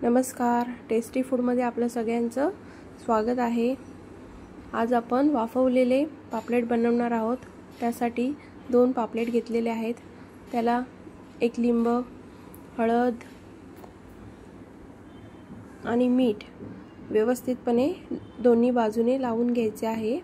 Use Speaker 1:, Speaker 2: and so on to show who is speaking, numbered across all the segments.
Speaker 1: नमस्कार, टेस्टी फूडमध्ये आपलं सगळ्यांचं स्वागत आहे। आज आपण वाफवलेले पापलेट बनवणार आहोत। त्यासाठी 2 पापलेट घेतलेले आहेत। त्याला 1 लिंब, हळद आणि मीठ व्यवस्थितपणे दोन्ही बाजूने लावून घ्यायचे आहे।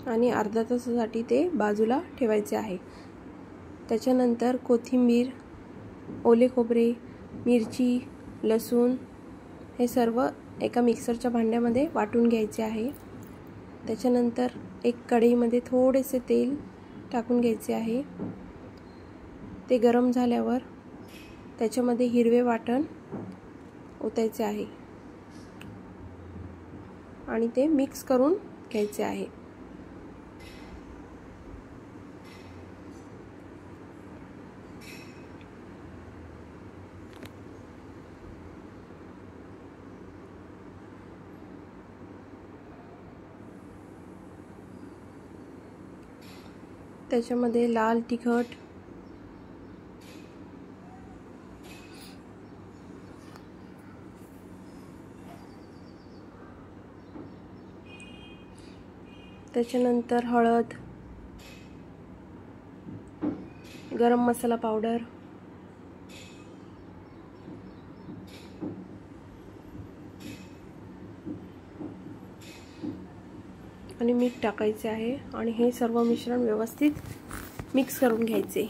Speaker 1: आणि अर्धा तासासाठी ते बाजूला ठेवायचे आहे। त्याच्यानंतर कोथिंबीर, ओले खोबरे, मिरची, लसूण हे सर्व एका मिक्सरच्या भांड्यामध्ये वाटून घ्यायचे आहे। त्याच्यानंतर एक कढईमध्ये थोडेसे तेल टाकून घ्यायचे आहे। ते गरम झाल्यावर त्याच्यामध्ये हिरवे वाटण ओतायचे आहे आणि ते मिक्स करून घ्यायचे आहे। त्याच्यामध्ये लाल तिखट, त्याच्यानंतर हळद, गरम मसाला पावडर, आणि मीठ टाकायचे आहे आणि हे सर्व मिश्रण व्यवस्थित मिक्स करून घ्यायचे।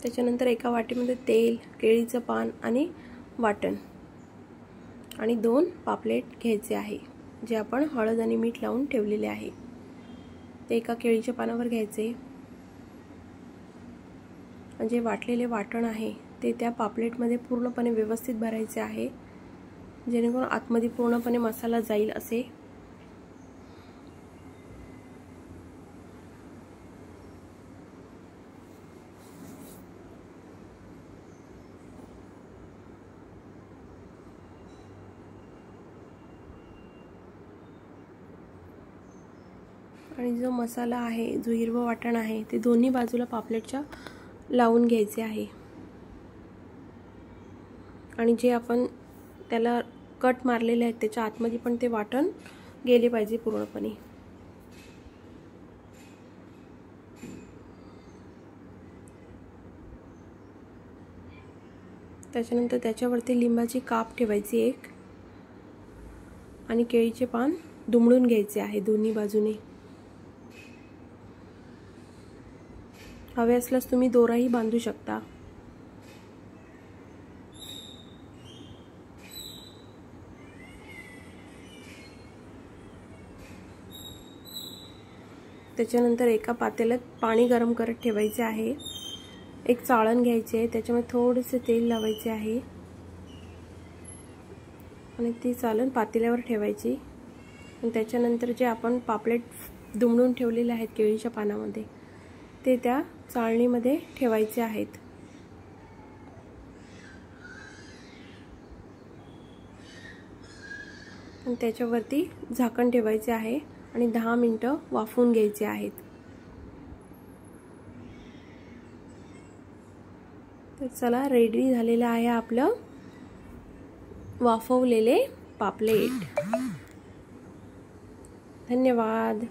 Speaker 1: त्याच्यानंतर एका वाटीमध्ये तेल, केळीचं पान आणि वाटण आणि 2 पापलेट घ्यायचे आहे जे आपण हळद आणि मीठ लावून ठेवलेले आहे। ते एका केळीच्या पानावर घ्यायचे। जे वाटलेले वाटण आहे ते त्या पापलेटमध्ये पूर्णपणे व्यवस्थित भरायचे आहे, जेणेकरून आतमध्ये पूर्णपणे मसाला जाईल असे। आणि जो मसाला आहे, जो हिरवं वाटण आहे, ते दोन्ही बाजूला पापलेटच्या लावून घ्यायचे आहे। आणि जे आपण त्याला कट मारलेले आहेत त्याच्या आतमध्ये पण ते वाटण गेले पाहिजे पूर्णपणे। त्याच्यानंतर त्याच्यावरती लिंबाची काप ठेवायची एक आणि केळीचे पान दुमडून घ्यायचे आहे दोन्ही बाजूने। हवे असल्यास तुम्ही दोराही बांधू शकता। त्याच्यानंतर एका पातेल्यात पाणी गरम करत ठेवायचे आहे। एक चाळण घ्यायची आहे, त्याच्यामध्ये थोडेसे तेल लावायचे आहे आणि ती चाळण पातेल्यावर ठेवायची। आणि त्याच्यानंतर जे आपण पापलेट दुमडून ठेवलेले आहेत केळीच्या पानामध्ये ते त्या चाळणीमध्ये ठेवायचे आहेत। आणि त्याच्यावरती झाकण ठेवायचे आहे आणि 10 मिनिटं वाफवून घ्यायचे आहेत। तर चला, रेडी झालेलं आहे आपलं वाफवलेले पापलेट। धन्यवाद।